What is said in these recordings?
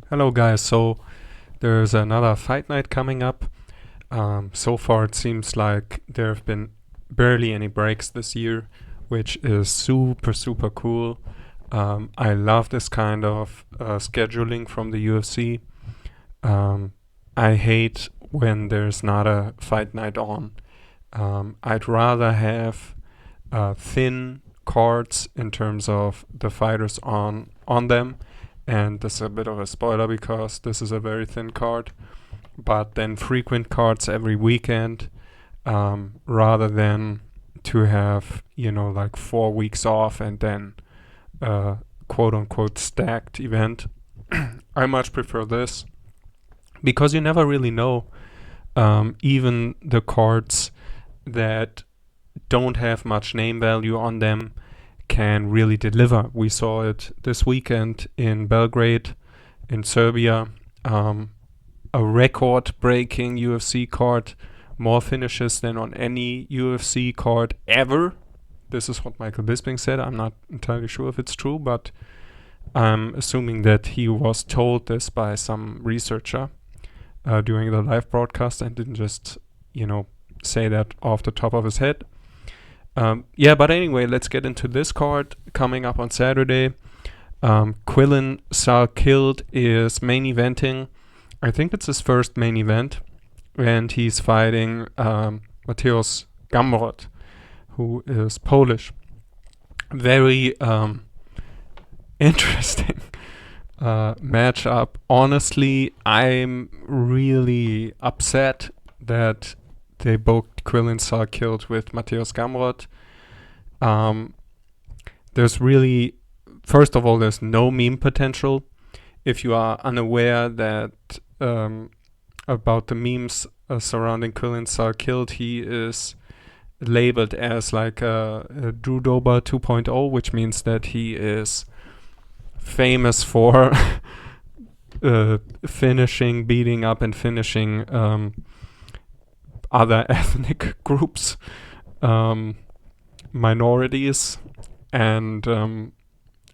Hello guys, so there's another fight night coming up. So far it seems like there have been barely any breaks this year, which is super cool. I love this kind of scheduling from the UFC. Um, I hate when there's not a fight night on. I'd rather have thin cards in terms of the fighters on them, and this is a bit of a spoiler because this is a very thin card, but then frequent cards every weekend, rather than to have like 4 weeks off and then quote unquote stacked event. I much prefer this because you never really know. Even the cards that don't have much name value on them can really deliver. We saw it this weekend in Belgrade, in Serbia. A record-breaking UFC card, more finishes than on any UFC card ever. This is what Michael Bisping said. I'm not entirely sure if it's true, but I'm assuming that he was told this by some researcher during the live broadcast and didn't just, say that off the top of his head. But anyway, let's get into this card coming up on Saturday. Quillen Salkilld is main eventing. I think it's his first main event, and he's fighting Mateusz Gamrot, who is Polish. Very interesting matchup. Honestly, I'm really upset that they booked Quillen Salkilld with Mateusz Gamrot. There's really, first of all, there's no meme potential. If you are unaware that about the memes surrounding Quillen Salkilld, he is labeled as like a Drew Dober 2.0, which means that he is famous for beating up and finishing other ethnic groups, minorities, and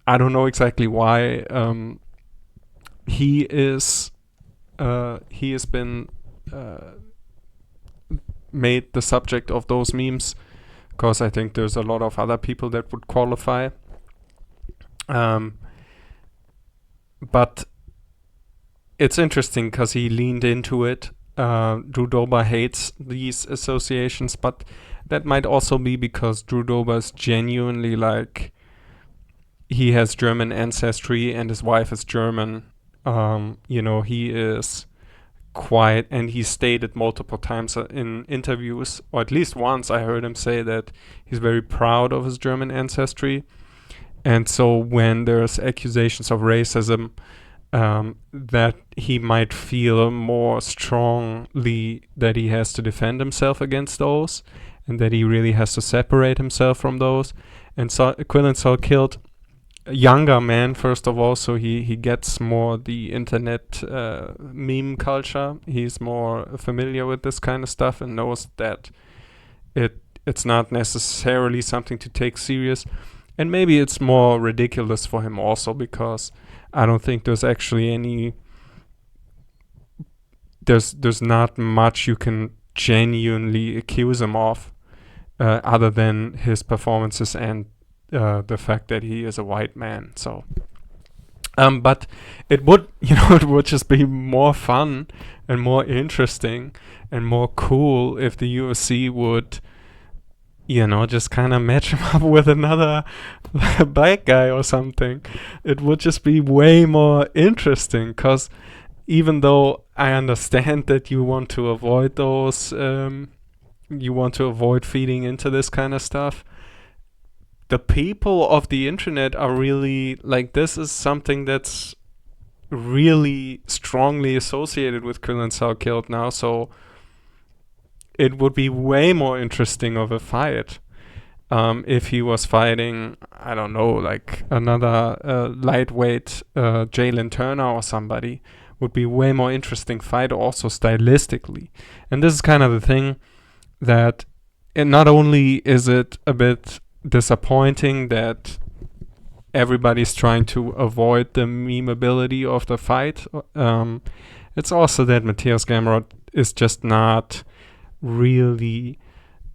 I don't know exactly why he has been made the subject of those memes, because I think there's a lot of other people that would qualify. But it's interesting because he leaned into it. Drew Dober hates these associations, but that might also be because Drew Dober is genuinely like, he has German ancestry and his wife is German. He is quite, and he stated multiple times in interviews, or at least once I heard him say that he's very proud of his German ancestry. And so when there's accusations of racism, that he might feel more strongly that he has to defend himself against those, and that he really has to separate himself from those. And so Quillen Salkilld, a younger man, first of all, so he gets more the internet meme culture. He's more familiar with this kind of stuff and knows that it's not necessarily something to take serious. And maybe it's more ridiculous for him also, because I don't think there's actually there's not much you can genuinely accuse him of, other than his performances and the fact that he is a white man. So, but it would, it would just be more fun and more interesting and more cool if the UFC would, just kind of match him up with another black guy or something. It would just be way more interesting, because even though I understand that you want to avoid those, you want to avoid feeding into this kind of stuff, the people of the internet are really like, this is something that's really strongly associated with Quillen Salkilld now, so it would be way more interesting of a fight if he was fighting, I don't know, like another lightweight Jalen Turner or somebody. Would be way more interesting fight also stylistically. And this is kind of the thing, that not only is it a bit disappointing that everybody's trying to avoid the memeability of the fight. It's also that Matthias Gamrot is just not really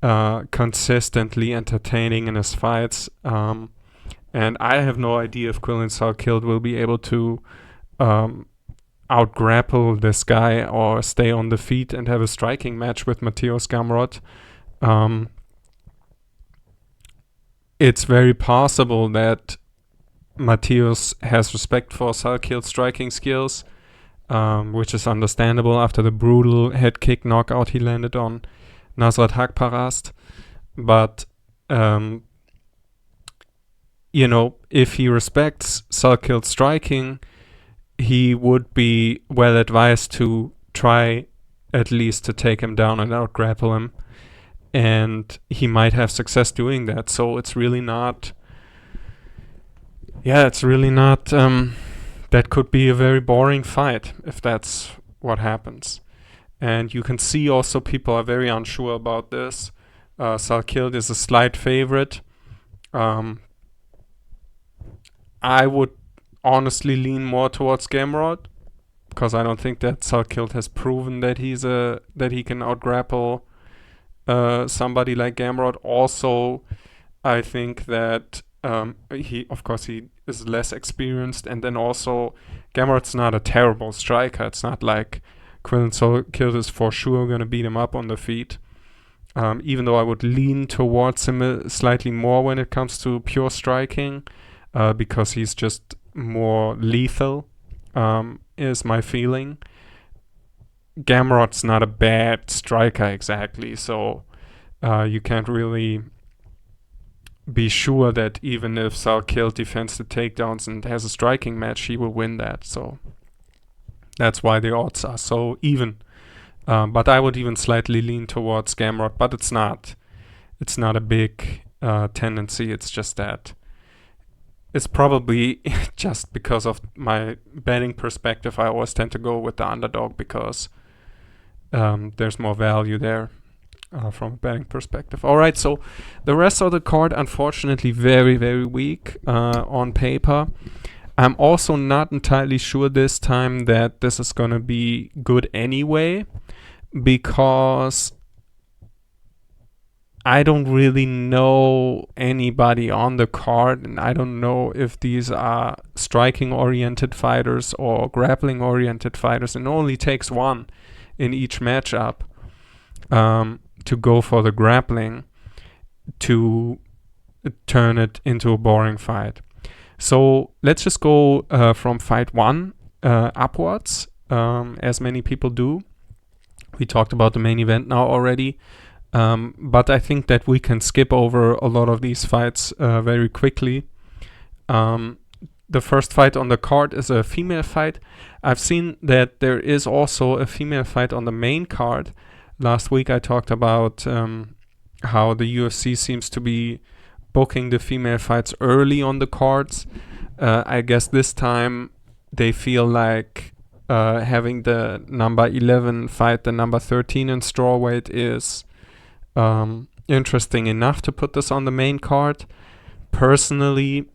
consistently entertaining in his fights. And I have no idea if Quillen Salkilld will be able to out-grapple this guy or stay on the feet and have a striking match with Matthias Gamrot. It's very possible that Matthias has respect for Salkild's striking skills, which is understandable after the brutal head kick knockout he landed on Nasrat Haqparast. But if he respects Salkild's striking, he would be well advised to try at least to take him down and out-grapple him. And he might have success doing that. So it's really not... that could be a very boring fight if that's what happens. And you can see also people are very unsure about this. Salkilld is a slight favorite. I would honestly lean more towards Gamrot, because I don't think that Salkilld has proven that that he can out-grapple somebody like Gamrot. Also, I think that he is less experienced, and then also Gamrot's not a terrible striker. It's not like Quillen Salkilld is for sure going to beat him up on the feet. Even though I would lean towards him slightly more when it comes to pure striking, because he's just more lethal, is my feeling. Gamrot's not a bad striker exactly, so you can't really be sure that even if Salkilld defends the takedowns and has a striking match, he will win that. So that's why the odds are so even. But I would even slightly lean towards Gamrot, but it's not a big tendency. It's just that it's probably just because of my betting perspective. I always tend to go with the underdog because there's more value there from a betting perspective. All right, so the rest of the card, unfortunately, very, very weak on paper. I'm also not entirely sure this time that this is going to be good anyway, because I don't really know anybody on the card, and I don't know if these are striking-oriented fighters or grappling-oriented fighters. It only takes one in each matchup to go for the grappling to turn it into a boring fight. So let's just go from fight one upwards, as many people do. We talked about the main event now already. But I think that we can skip over a lot of these fights very quickly. The first fight on the card is a female fight. I've seen that there is also a female fight on the main card. Last week I talked about how the UFC seems to be booking the female fights early on the cards. I guess this time they feel like having the number 11 fight the number 13 in strawweight is interesting enough to put this on the main card. Personally,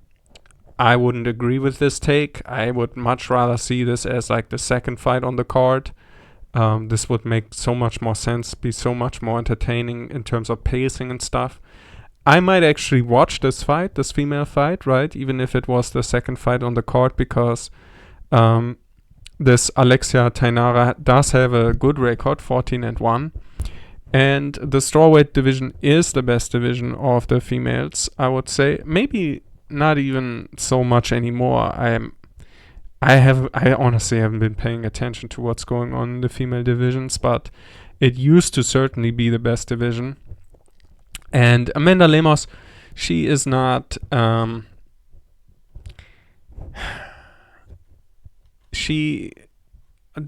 I wouldn't agree with this take. I would much rather see this as like the second fight on the card. This would make so much more sense, be so much more entertaining in terms of pacing and stuff. I might actually watch this fight, this female fight, right? Even if it was the second fight on the card, because this Alexia Tainara does have a good record, 14-1. And the strawweight division is the best division of the females, I would say. Maybe not even so much anymore. I honestly haven't been paying attention to what's going on in the female divisions, but it used to certainly be the best division. And Amanda Lemos, she is not... there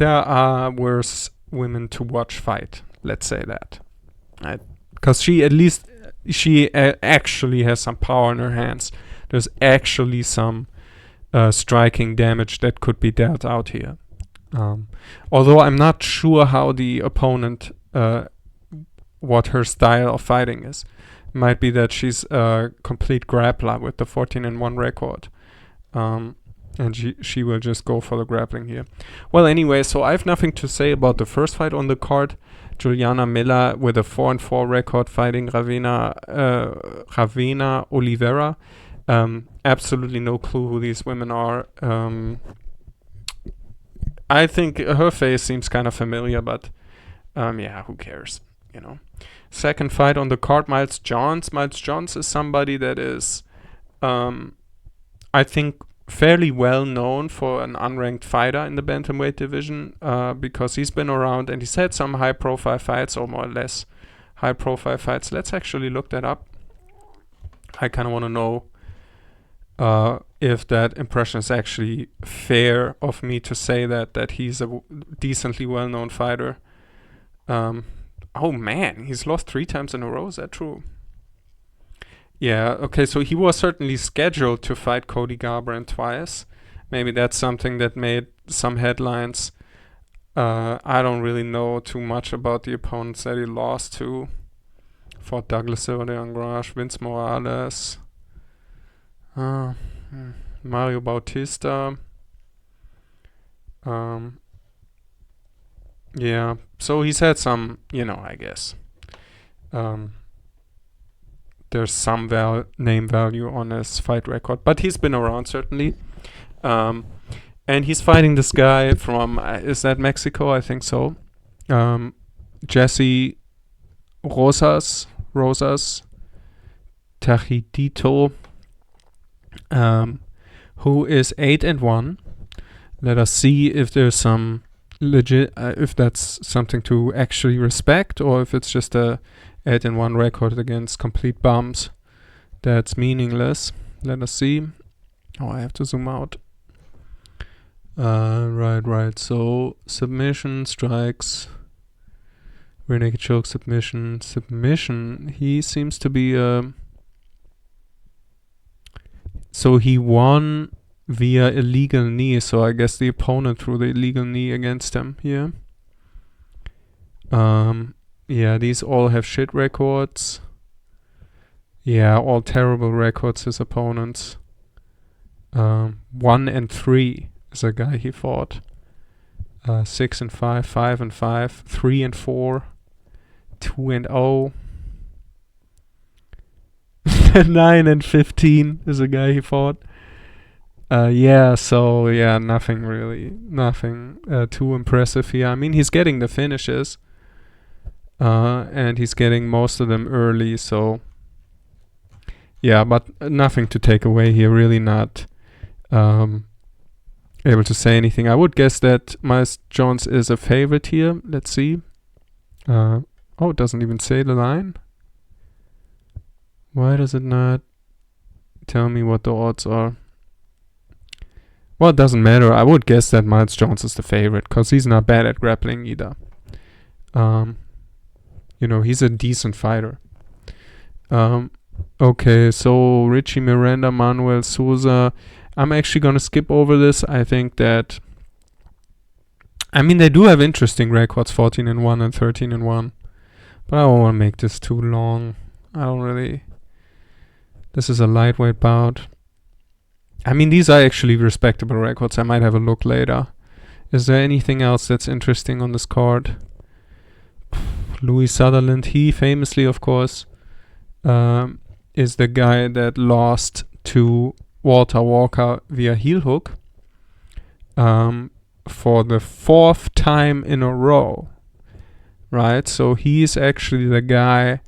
are worse women to watch fight. Let's say that, because she actually has some power in her hands. There's actually some striking damage that could be dealt out here. Although I'm not sure how the opponent, what her style of fighting is. Might be that she's a complete grappler with the 14-1 record. And she will just go for the grappling here. Well, anyway, so I have nothing to say about the first fight on the card. Juliana Miller with a 4-4 record fighting Ravena Oliveira. Absolutely no clue who these women are. I think her face seems kind of familiar, but who cares, you know. Second fight on the card, Miles Johns. Miles Johns is somebody that is, I think, fairly well known for an unranked fighter in the bantamweight division, because he's been around and he's had some high-profile fights, or more or less high-profile fights. Let's actually look that up. I kind of want to know if that impression is actually fair of me to say that he's a decently well-known fighter. Oh man, he's lost 3 times in a row. Is that true? Yeah, okay, so he was certainly scheduled to fight Cody Garbrandt twice. Maybe that's something that made some headlines. I don't really know too much about the opponents that he lost to. Fought Douglas Silva de Andrade, Vince Morales, Mario Bautista. Yeah, so he's had some, I guess. There's some name value on his fight record, but he's been around certainly. And he's fighting this guy from, is that Mexico? I think so. Jesse Rosas Tajidito, who is 8-1. Let us see if there's some legit, if that's something to actually respect, or if it's just a 8-1 record against complete bums that's meaningless. Let us see. Oh, I have to zoom out. Right. So submission, strikes, rear naked choke, submission. He seems to be so he won via illegal knee. So I guess the opponent threw the illegal knee against him here. Yeah, these all have shit records. Yeah, all terrible records, his opponents. 1-3 is a guy he fought. 6-5, 5-5, 3-4, 2-0. 9-15 is a guy he fought. Nothing too impressive here. I mean, he's getting the finishes. And he's getting most of them early, so yeah, but nothing to take away here. Really not able to say anything. I would guess that Miles Johns is a favorite here. Let's see. It doesn't even say the line. Why does it not tell me what the odds are? Well, it doesn't matter. I would guess that Miles Johns is the favorite, because he's not bad at grappling either. He's a decent fighter. Okay, so Richie Miranda, Manuel Souza. I'm actually going to skip over this. I think that, they do have interesting records, 14-1 and 13-1. But I don't want to make this too long. This is a lightweight bout. These are actually respectable records. I might have a look later. Is there anything else that's interesting on this card? Louis Sutherland, he famously, of course, is the guy that lost to Walter Walker via heel hook for the 4th time in a row, right? So he's actually the guy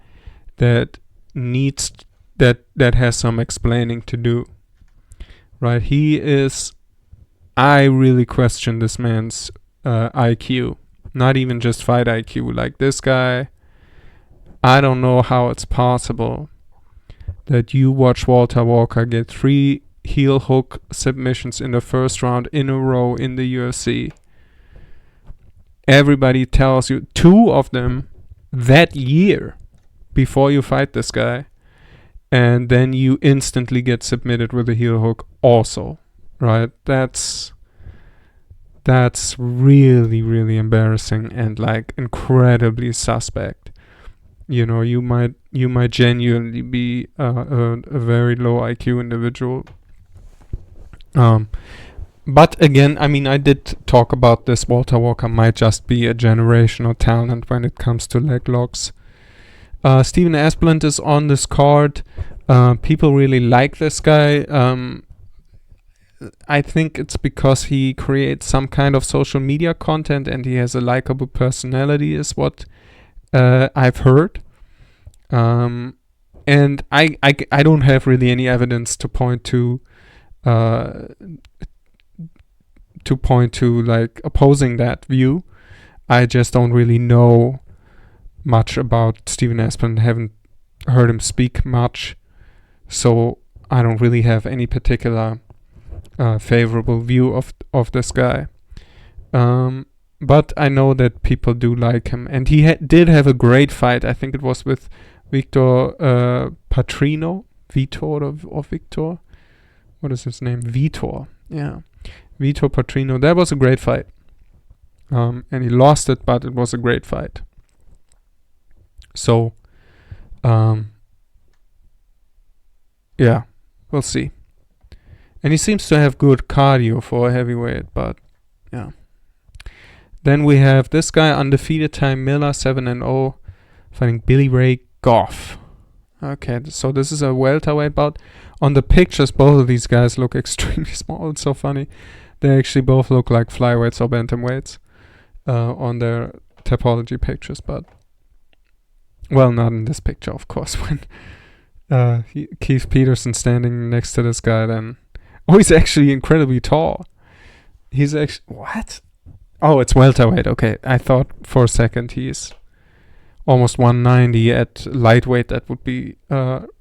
that needs that has some explaining to do, right? I really question this man's IQ. Not even just fight IQ. Like this guy, I don't know how it's possible that you watch Walter Walker get 3 heel hook submissions in the first round in a row in the UFC. Everybody tells you 2 of them that year before you fight this guy, and then you instantly get submitted with a heel hook also, right? That's really, really embarrassing and incredibly suspect. You might genuinely be a very low IQ individual Um, but again, I mean, I did talk about this. Walter Walker might just be a generational talent when it comes to leg locks. Steven Asplund is on this card. People really like this guy. I think it's because he creates some kind of social media content and he has a likable personality, is what I've heard. And I don't have really any evidence to point to like opposing that view. I just don't really know much about Steven Asplund. Haven't heard him speak much, so I don't really have any particular favorable view of this guy. But I know that people do like him, and he did have a great fight. I think it was with Victor Patrino. Vitor or Victor? What is his name? Vitor. Yeah. Vitor Patrino. That was a great fight. And he lost it, but it was a great fight. So, yeah, we'll see. And he seems to have good cardio for a heavyweight, but yeah. Then we have this guy, undefeated Ty Miller, 7-0, fighting Billy Ray Goff. Okay, so this is a welterweight bout. On the pictures, both of these guys look extremely small. It's so funny. They actually both look like flyweights or bantamweights on their Tapology pictures, but well, not in this picture, of course. When Keith Peterson standing next to this guy, then he's actually incredibly tall. He's actually what? Oh, it's welterweight. Okay, I thought for a second he's almost 190 at lightweight. That would be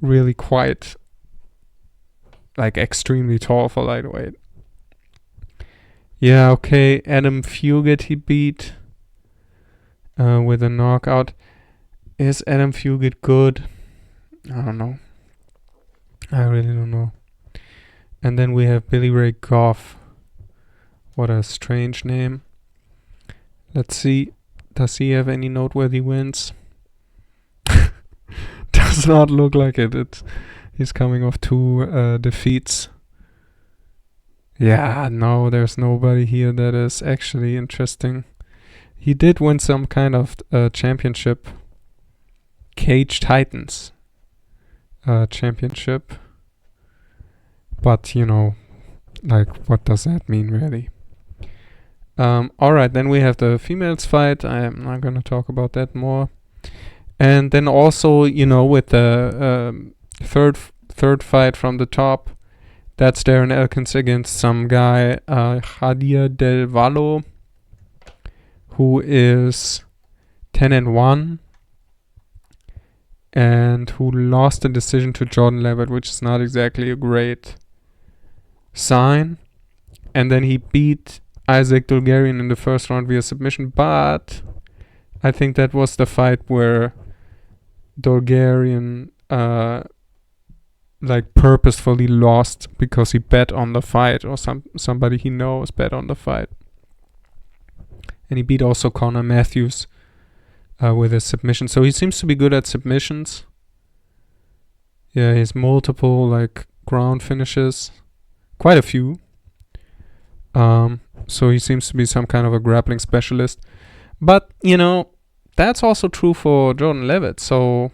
really quite like extremely tall for lightweight. Yeah, okay. Adam Fugit he beat with a knockout. Is Adam Fugit good? I don't know. I really don't know. And then we have Billy Ray Goff. What a strange name. Let's see. Does he have any noteworthy wins? Does not look like it. He's coming off 2 defeats. Yeah, no, there's nobody here that is actually interesting. He did win some kind of championship. Cage Titans championship. But, like, what does that mean, really? Alright, then we have the females fight. I am not going to talk about that more. And then also, with the third fight from the top, that's Darren Elkins against some guy, Javier Del Valle, who is 10-1 and who lost the decision to Jordan Levitt, which is not exactly a great sign. And then he beat Isaac Dulgarian in the first round via submission, but I think that was the fight where Dulgarian purposefully lost because he bet on the fight, or somebody he knows bet on the fight. And he beat also Connor Matthews with a submission. So he seems to be good at submissions. Yeah, he has multiple ground finishes, quite a few. So he seems to be some kind of a grappling specialist. But, that's also true for Jordan Levitt. So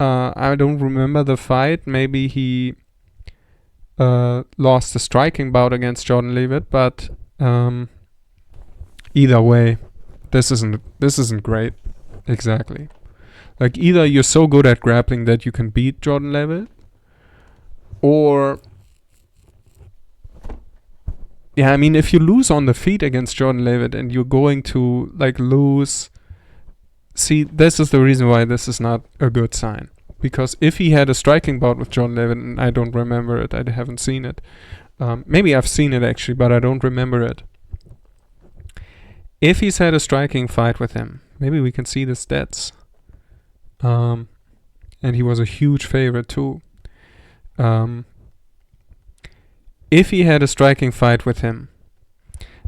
I don't remember the fight. Maybe he lost the striking bout against Jordan Levitt, but either way, this isn't great. Exactly. Like, either you're so good at grappling that you can beat Jordan Levitt, or yeah, I mean, if you lose on the feet against Jordan Levitt and you're going to lose, see, this is the reason why this is not a good sign. Because if he had a striking bout with Jordan Levitt, and I don't remember it, I haven't seen it. Maybe I've seen it actually, but I don't remember it. If he's had a striking fight with him, maybe we can see the stats. And he was a huge favorite too. If he had a striking fight with him,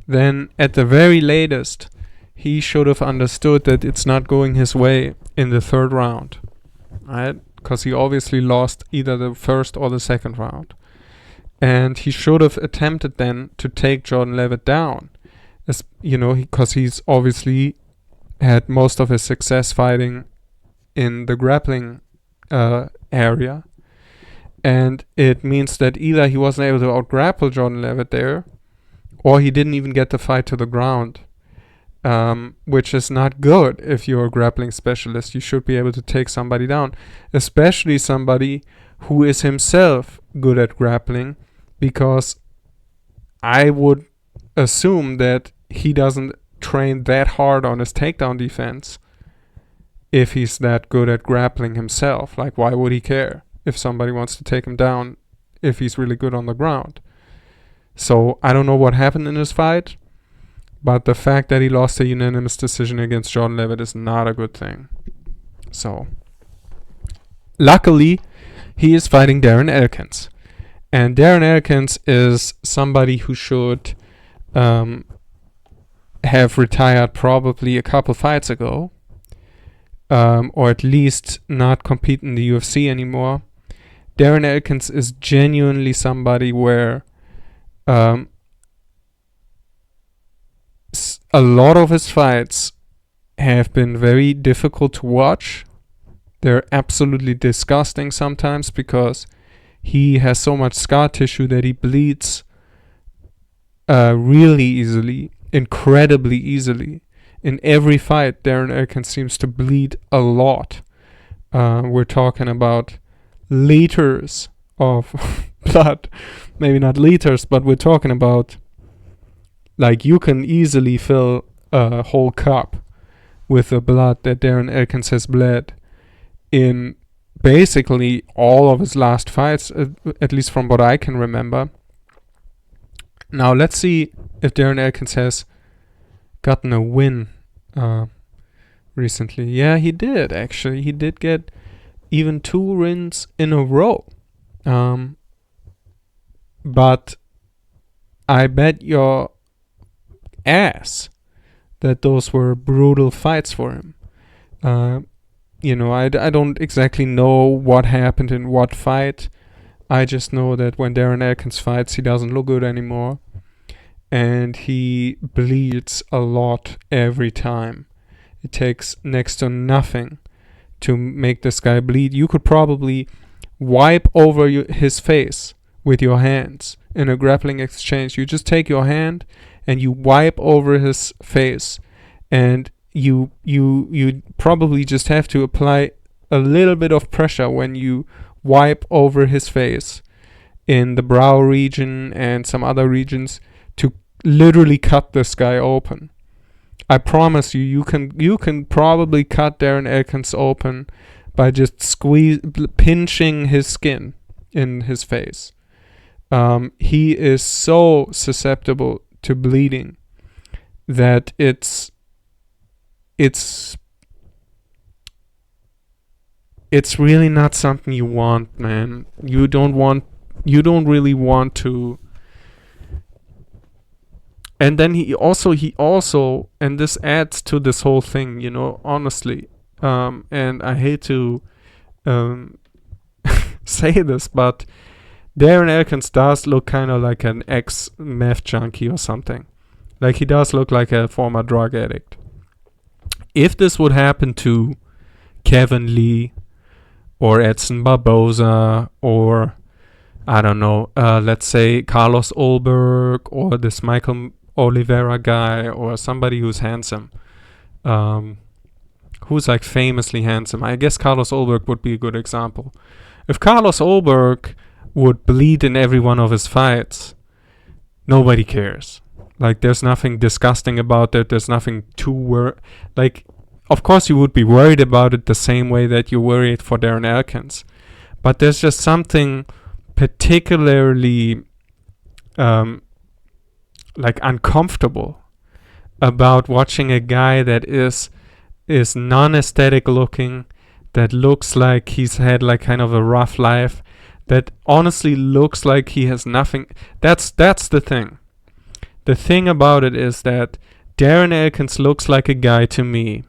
then at the very latest, he should have understood that it's not going his way in the third round, right? Because he obviously lost either the first or the second round. And he should have attempted then to take Jordan Levitt down. As, because he's obviously had most of his success fighting in the grappling area. And it means that either he wasn't able to out-grapple Jordan Levitt there, or he didn't even get the fight to the ground, which is not good if you're a grappling specialist. You should be able to take somebody down, especially somebody who is himself good at grappling, because I would assume that he doesn't train that hard on his takedown defense if he's that good at grappling himself. Like, why would he care if somebody wants to take him down if he's really good on the ground? So I don't know what happened in this fight, but the fact that he lost a unanimous decision against Jordan Levitt is not a good thing. So luckily he is fighting Darren Elkins, and Darren Elkins is somebody who should have retired probably a couple fights ago, or at least not compete in the UFC anymore. Darren Elkins is genuinely somebody where a lot of his fights have been very difficult to watch. They're absolutely disgusting sometimes because he has so much scar tissue that he bleeds really easily, incredibly easily. In every fight, Darren Elkins seems to bleed a lot. We're talking about liters of blood. Maybe not liters, but we're talking about, like, you can easily fill a whole cup with the blood that Darren Elkins has bled in basically all of his last fights, at least from what I can remember. Now let's see if Darren Elkins has gotten a win recently. Yeah, he did actually. He did get even 2 wins in a row. But I bet your ass that those were brutal fights for him. I don't exactly know what happened in what fight. I just know that when Darren Elkins fights, he doesn't look good anymore. And he bleeds a lot every time. It takes next to nothing to make this guy bleed. You could probably wipe over his face with your hands in a grappling exchange. You just take your hand and you wipe over his face, and you probably just have to apply a little bit of pressure when you wipe over his face in the brow region and some other regions to literally cut this guy open. I promise you, you can probably cut Darren Elkins open by just pinching his skin in his face. He is so susceptible to bleeding that it's really not something you want, man. You don't really want to. And then he also, and this adds to this whole thing, honestly. And I hate to say this, but Darren Elkins does look kind of like an ex-meth junkie or something. Like, he does look like a former drug addict. If this would happen to Kevin Lee or Edson Barboza or, I don't know, let's say Carlos Ulberg or this Michael Oliveira guy or somebody who's handsome, who's like famously handsome. I guess Carlos Ulberg would be a good example. If Carlos Ulberg would bleed in every one of his fights, nobody cares. Like, there's nothing disgusting about it. There's nothing too like, of course you would be worried about it the same way that you're worried for Darren Elkins. But there's just something particularly like uncomfortable about watching a guy that is non-aesthetic looking, that looks like he's had like kind of a rough life, that honestly looks like he has nothing. That's the thing. The thing about it is that Darren Elkins looks like a guy to me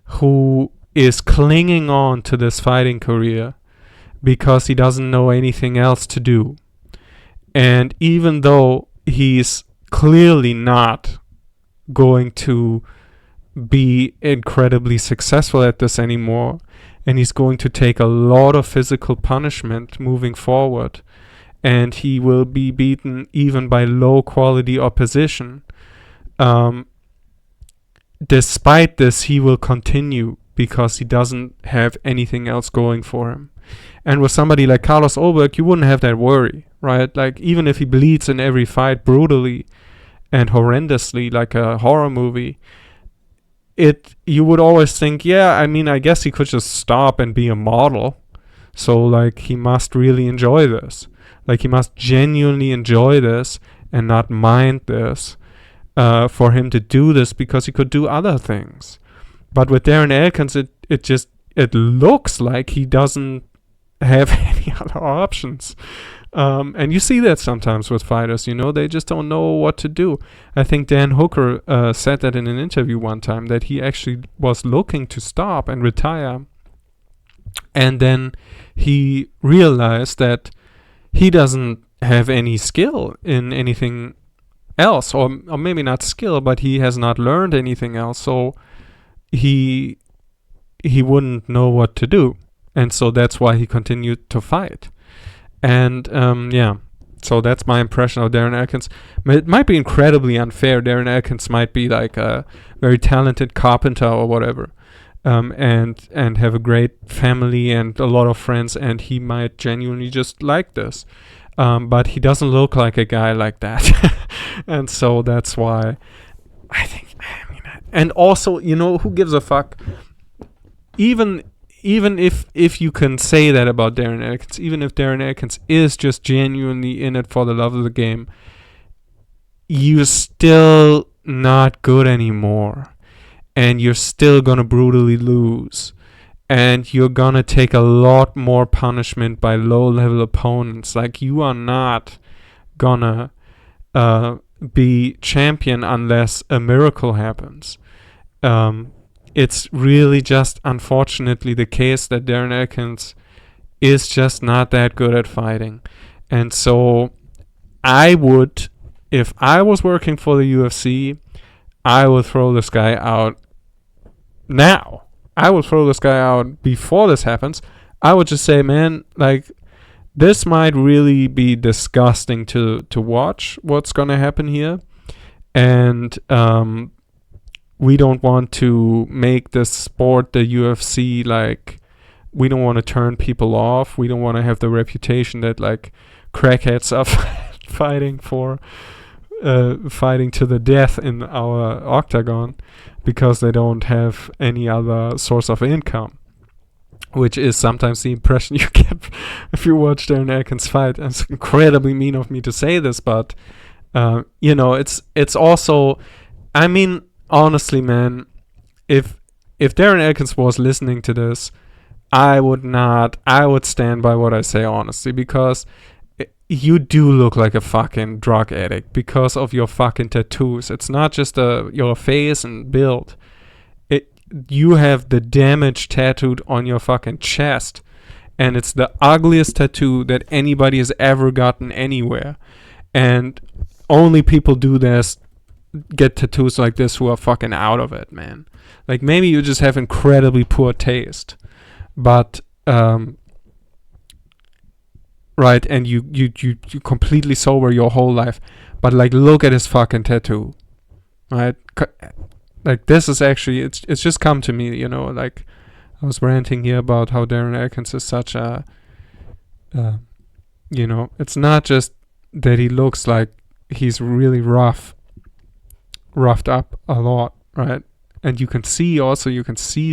who is clinging on to this fighting career because he doesn't know anything else to do. And even though he's clearly not going to be incredibly successful at this anymore, and he's going to take a lot of physical punishment moving forward, and he will be beaten even by low quality opposition. Despite this, he will continue because he doesn't have anything else going for him. And with somebody like Carlos Ulberg, you wouldn't have that worry, right? Like, even if he bleeds in every fight brutally and horrendously like a horror movie, you would always think, yeah, I mean, I guess he could just stop and be a model. So, like, he must really enjoy this. Like, he must genuinely enjoy this and not mind this for him to do this, because he could do other things. But with Darren Elkins, it looks like he doesn't have any other options. And you see that sometimes with fighters, they just don't know what to do. I think Dan Hooker said that in an interview one time, that he actually was looking to stop and retire. And then he realized that he doesn't have any skill in anything else, or maybe not skill, but he has not learned anything else. So he wouldn't know what to do. And so that's why he continued to fight. And so that's my impression of Darren Elkins. It might be incredibly unfair. Darren Elkins might be like a very talented carpenter or whatever, and have a great family and a lot of friends, and he might genuinely just like this. But he doesn't look like a guy like that. And so that's why I think, and also, who gives a fuck? Even if you can say that about Darren Elkins, even if Darren Elkins is just genuinely in it for the love of the game, you're still not good anymore. And you're still gonna brutally lose. And you're gonna take a lot more punishment by low-level opponents. Like, you are not gonna be champion unless a miracle happens. It's really just unfortunately the case that Darren Elkins is just not that good at fighting. And so I would, if I was working for the UFC, I would throw this guy out now. I would throw this guy out before this happens. I would just say, man, like, this might really be disgusting to watch what's going to happen here. And we don't want to make this sport, the UFC, like, we don't want to turn people off. We don't want to have the reputation that, like, crackheads are fighting to the death in our octagon because they don't have any other source of income, which is sometimes the impression you get if you watch Darren Elkins fight. And it's incredibly mean of me to say this, but it's also, I mean, honestly, man, if Darren Elkins was listening to this, I would stand by what I say honestly, because you do look like a fucking drug addict because of your fucking tattoos. It's not just your face and build. You have the damage tattooed on your fucking chest, and it's the ugliest tattoo that anybody has ever gotten anywhere. And only people get tattoos like this who are fucking out of it, man. Like, maybe you just have incredibly poor taste, but right, and you completely sober your whole life, but like, look at his fucking tattoo, right? Like, this is actually, it's just come to me, like, I was ranting here about how Darren Elkins is such a it's not just that he looks like he's really roughed up a lot, right? And you can see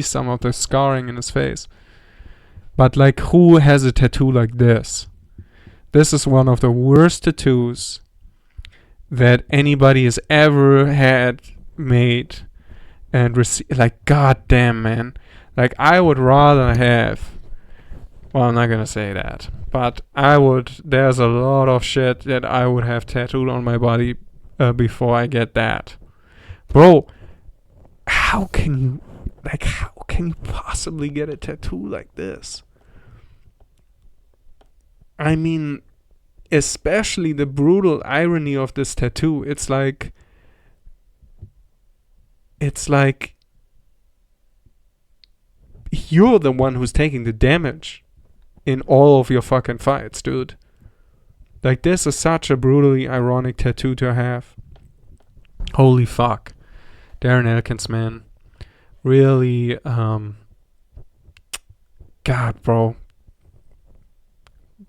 some of the scarring in his face. But, like, who has a tattoo like this? This is one of the worst tattoos that anybody has ever had made and received. Like, goddamn, man. Like, I would rather have, well, I'm not gonna say that, but there's a lot of shit that I would have tattooed on my body before I get that. Bro, how can you possibly get a tattoo like this? I mean, especially the brutal irony of this tattoo. It's like you're the one who's taking the damage in all of your fucking fights, dude. Like, this is such a brutally ironic tattoo to have. Holy fuck. Darren Elkins, man. Really, God, bro.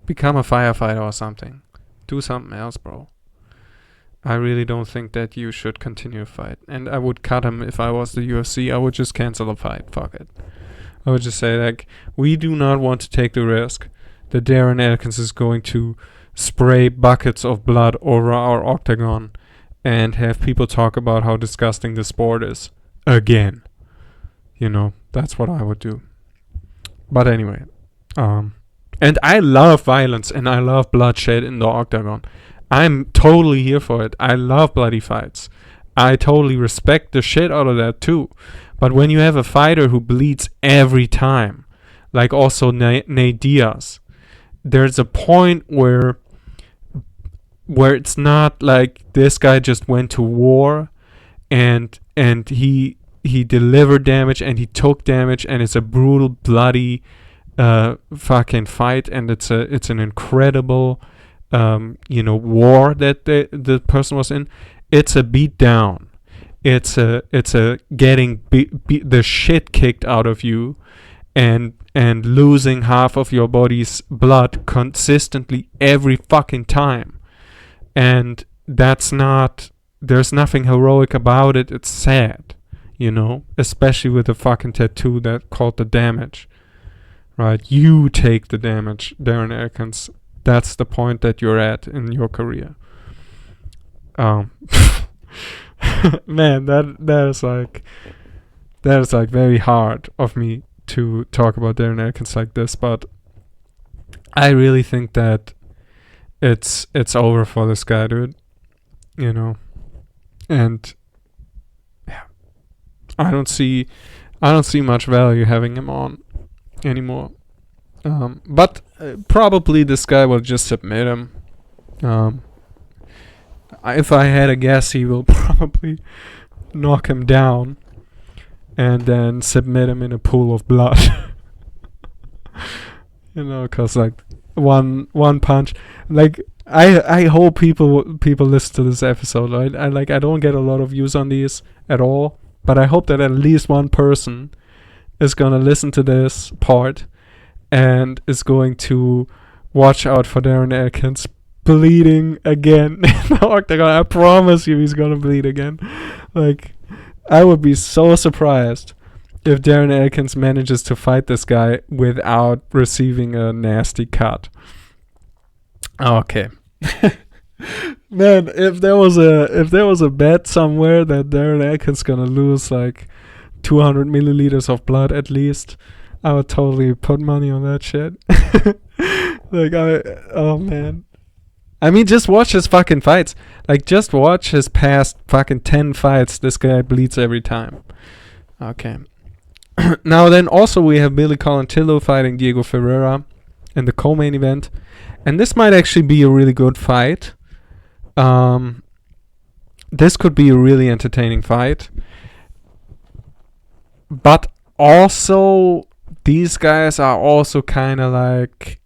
Become a firefighter or something. Do something else, bro. I really don't think that you should continue a fight. And I would cut him if I was the UFC. I would just cancel the fight. Fuck it. I would just say, like, we do not want to take the risk that Darren Elkins is going to spray buckets of blood over our octagon and have people talk about how disgusting the sport is. Again. You know, that's what I would do. But anyway. And I love violence and I love bloodshed in the octagon. I'm totally here for it. I love bloody fights. I totally respect the shit out of that too. But when you have a fighter who bleeds every time, like also Nate Diaz, there's a point where it's not like this guy just went to war and he delivered damage and he took damage and it's a brutal, bloody fucking fight, and it's an incredible war that the person was in. It's a beat down. It's a getting the shit kicked out of you and losing half of your body's blood consistently every fucking time. And there's nothing heroic about it. It's sad, especially with the fucking tattoo that called the damage. Right? You take the damage, Darren Elkins. That's the point that you're at in your career. Man, that is like very hard of me to talk about Darren Elkins like this, but I really think that it's over for this guy, dude. And yeah, I don't see much value having him on anymore. But probably this guy will just submit him. If I had a guess, he will probably knock him down and then submit him in a pool of blood. Because like one punch, like I hope people listen to this episode. Right? I don't get a lot of views on these at all, but I hope that at least one person is gonna listen to this part and is going to watch out for Darren Elkins bleeding again in the octagon. I promise you he's gonna bleed again. Like, I would be so surprised if Darren Elkins manages to fight this guy without receiving a nasty cut. Okay. Man, if there was a bet somewhere that Darren Elkins gonna lose like 200 milliliters of blood at least, I would totally put money on that shit. Oh man. I mean, just watch his fucking fights. Like, just watch his past fucking 10 fights. This guy bleeds every time. Okay. Now then, also we have Billy Colantillo fighting Diego Ferreira in the co-main event. And this might actually be a really good fight. This could be a really entertaining fight. But also, these guys are also kind of like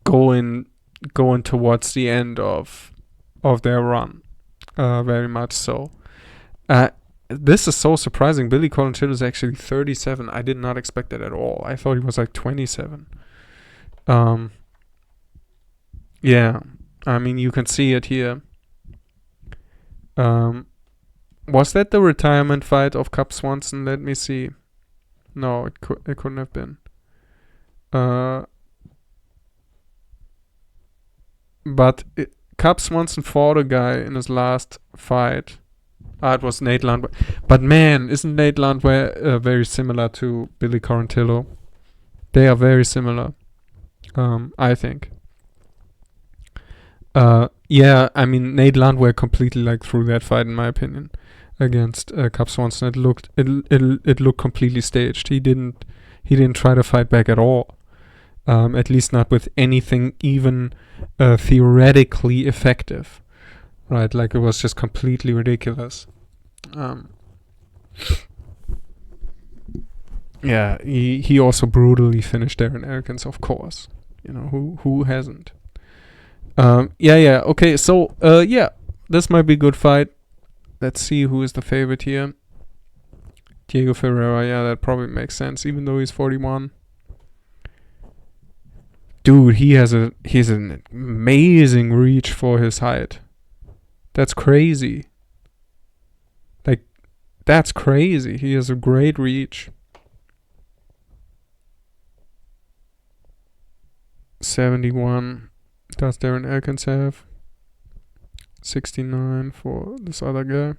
going towards the end of their run, very much so. This is so surprising. Billy Colantillo is actually 37. I did not expect that at all. I thought he was like 27. Yeah, I mean, you can see it here. Was that the retirement fight of Cub Swanson? Let me see. No, it couldn't have been. But Cub Swanson fought a guy in his last fight. It was Nate Landwehr. But man, isn't Nate Landwehr very similar to Billy Colantillo? They are very similar, I think. Yeah, I mean, Nate Landwehr completely threw that fight, in my opinion, against Cub Swanson. It looked completely staged. He didn't try to fight back at all. At least not with anything even theoretically effective, right? Like, it was just completely ridiculous. Yeah, he also brutally finished Darren Elkins, of course. You know, who hasn't? Yeah. Okay, so yeah, this might be a good fight. Let's see who is the favorite here. Diego Ferreira, yeah, that probably makes sense, even though he's 41. Dude, he's an amazing reach for his height. That's crazy. Like, that's crazy. He has a great reach. 71 does Darren Elkins have? 69 for this other guy.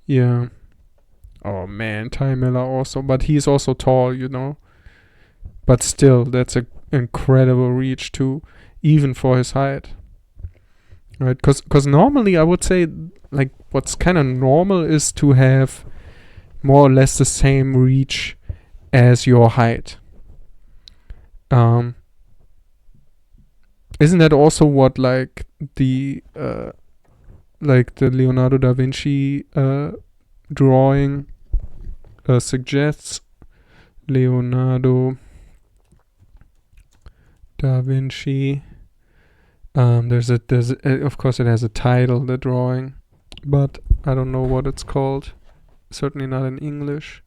Yeah. Oh man, Ty Miller also, but he's also tall, you know. But still, that's an incredible reach too, even for his height. Right? Because normally I would say, like, what's kind of normal is to have more or less the same reach as your height. Isn't that also what like the Leonardo da Vinci drawing suggests? Leonardo da Vinci. There's of course it has a title, the drawing, but I don't know what it's called. Certainly not in English.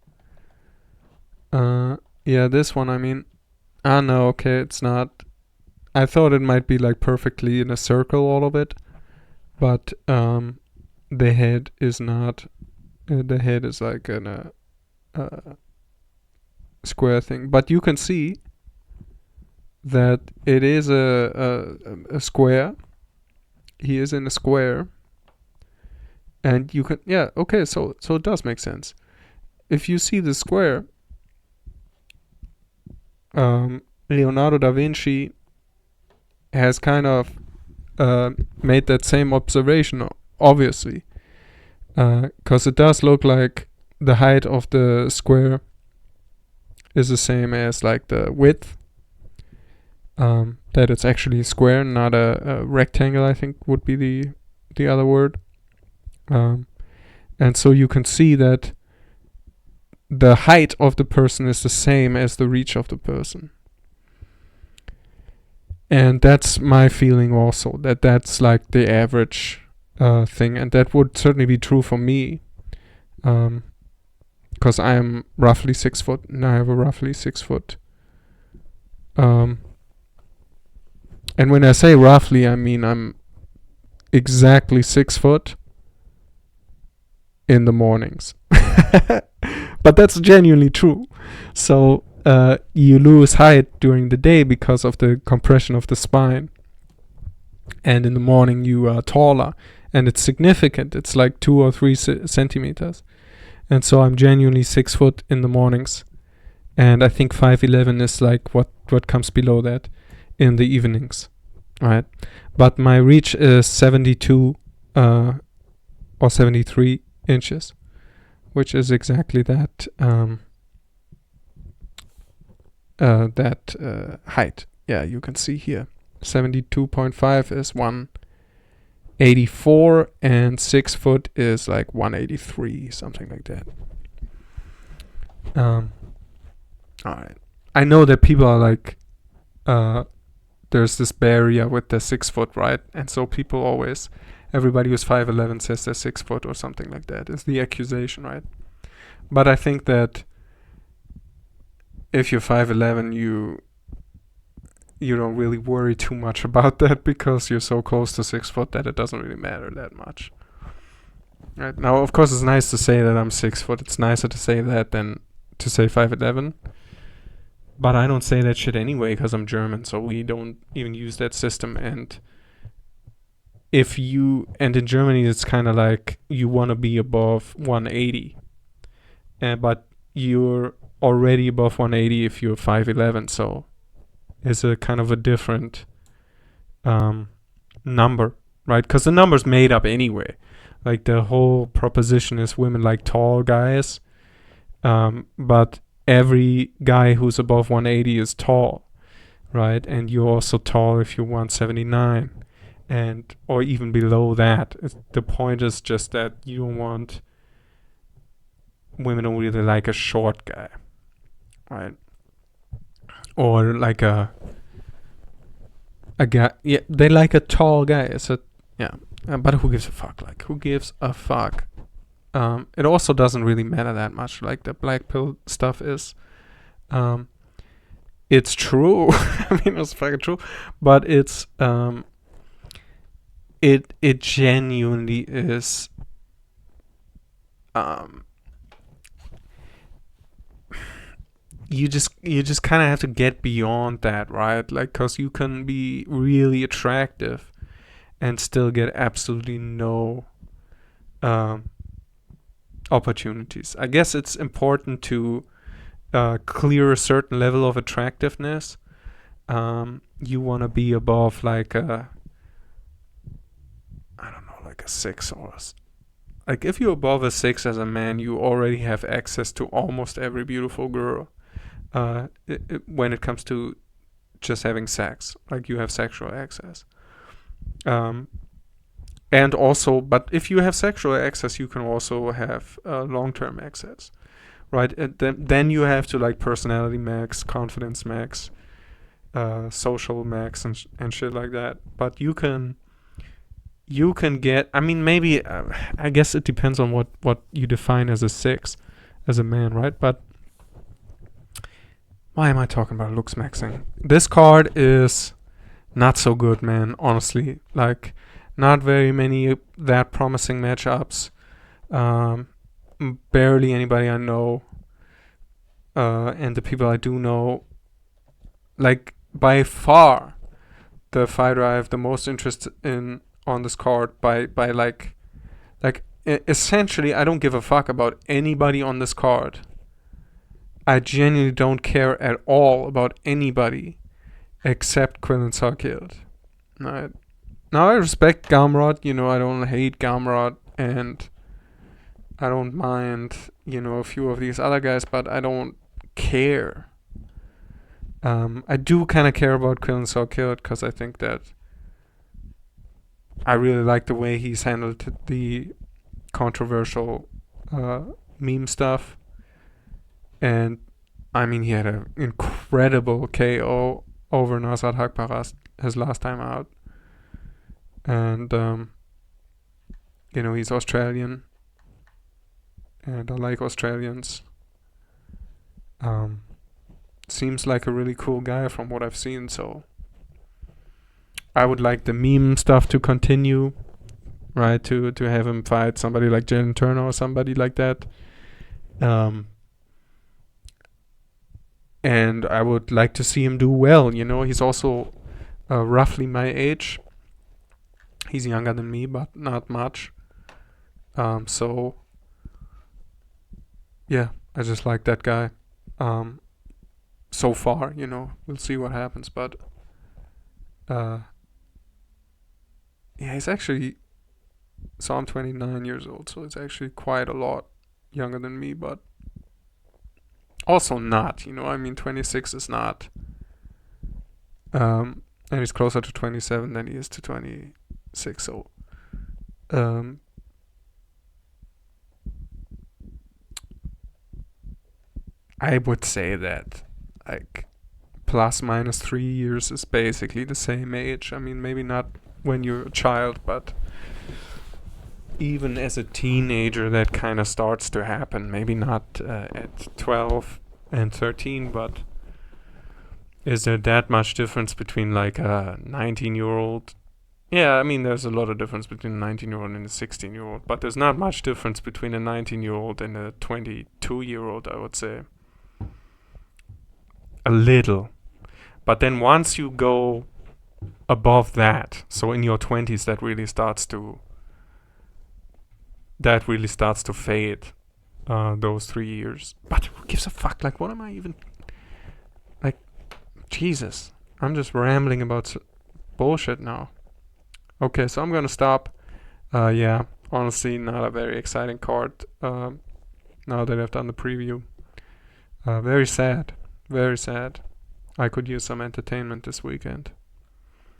Yeah, this one. I mean, no, okay, it's not. I thought it might be like perfectly in a circle, all of it, but the head is not. The head is like in a square thing, but you can see that it is a square. He is in a square, and you can, yeah, okay, so it does make sense. If you see the square, Leonardo da Vinci has kind of made that same observation, obviously, because it does look like the height of the square is the same as like the width. That it's actually square, not a rectangle, I think would be the other word. And so you can see that the height of the person is the same as the reach of the person. And that's my feeling also, that that's like the average thing, and that would certainly be true for me, because I am roughly 6 foot, and I have a roughly 6 foot. And when I say roughly, I mean I'm exactly 6 foot in the mornings. But that's genuinely true. So you lose height during the day because of the compression of the spine. And in the morning you are taller. And it's significant. It's like 2 or 3 centimeters. And so I'm genuinely 6 foot in the mornings. And I think 5'11" is like what comes below that in the evenings. Right? But my reach is 72 or 73 inches, which is exactly that height. Yeah, you can see here 72.5 is 184, and 6 foot is like 183, something like that. All right, I know that people are like there's this barrier with the 6 foot, right? And so people always, everybody who's 5'11" says they're 6 foot or something like that. Is the accusation, right? But I think that if you're 5'11", you don't really worry too much about that, because you're so close to 6 foot that it doesn't really matter that much. Right now, of course, it's nice to say that I'm 6 foot. It's nicer to say that than to say 5'11". But I don't say that shit anyway because I'm German, so we don't even use that system. And in Germany, it's kind of like you want to be above 180, but you're already above 180 if you're 5'11", so it's a kind of a different number, right? Because the number's made up anyway. Like, the whole proposition is women like tall guys, but every guy who's above 180 is tall, right? And you're also tall if you're 179, and or even below that. The point is just that you don't want women don't really like a short guy, right? Or like a guy. Yeah, they like a tall guy. So yeah, but who gives a fuck? Like, who gives a fuck? It also doesn't really matter that much. Like the black pill stuff is, it's true. I mean, it's fucking true, but it genuinely is. You just kind of have to get beyond that, right? Like, cause you can be really attractive and still get absolutely no opportunities. I guess it's important to clear a certain level of attractiveness. You want to be above like a, I don't know, like a 6 or like if you're above a 6 as a man, you already have access to almost every beautiful girl. When it comes to just having sex, like you have sexual access. And also, but if you have sexual access, you can also have long-term access, right? And then you have to like personality max, confidence max, social max, and shit like that. But you can get. I mean, maybe I guess it depends on what you define as a 6, as a man, right? But why am I talking about looks maxing? This card is not so good, man. Honestly, like, not very many that promising matchups. Barely anybody I know. And the people I do know, like, by far, the fighter I have the most interest in on this card by like essentially, I don't give a fuck about anybody on this card. I genuinely don't care at all about anybody except Quillen Salkilld. Right. Now I respect Gamrot, I don't hate Gamrot, and I don't mind, a few of these other guys, but I don't care. I do kind of care about Quillen Salkilld because I think that I really like the way he's handled the controversial meme stuff. And I mean, he had an incredible KO over Nasrat Haqparast his last time out. And, he's Australian. And I like Australians. Seems like a really cool guy from what I've seen, so I would like the meme stuff to continue, right? To have him fight somebody like Jalen Turner or somebody like that. And I would like to see him do well. He's also roughly my age. He's younger than me, but not much. So yeah, I just like that guy. So far, we'll see what happens, but yeah, he's actually, so I'm 29 years old, so it's actually quite a lot younger than me, but also not, 26 is not, and he's closer to 27 than he is to 26, so, I would say that, like, plus minus 3 years is basically the same age. I mean, maybe not when you're a child, but even as a teenager, that kind of starts to happen. Maybe not at 12 and 13, but is there that much difference between like a 19-year-old? Yeah, I mean, there's a lot of difference between a 19-year-old and a 16-year-old, but there's not much difference between a 19-year-old and a 22-year-old, I would say. A little. But then once you go above that, so in your 20s, that really starts to fade, those 3 years. But who gives a fuck? Like, what am I even, like, Jesus, I'm just rambling about bullshit now. Okay, so I'm gonna stop. Yeah, honestly, not a very exciting card, now that I've done the preview. Very sad. Very sad. I could use some entertainment this weekend.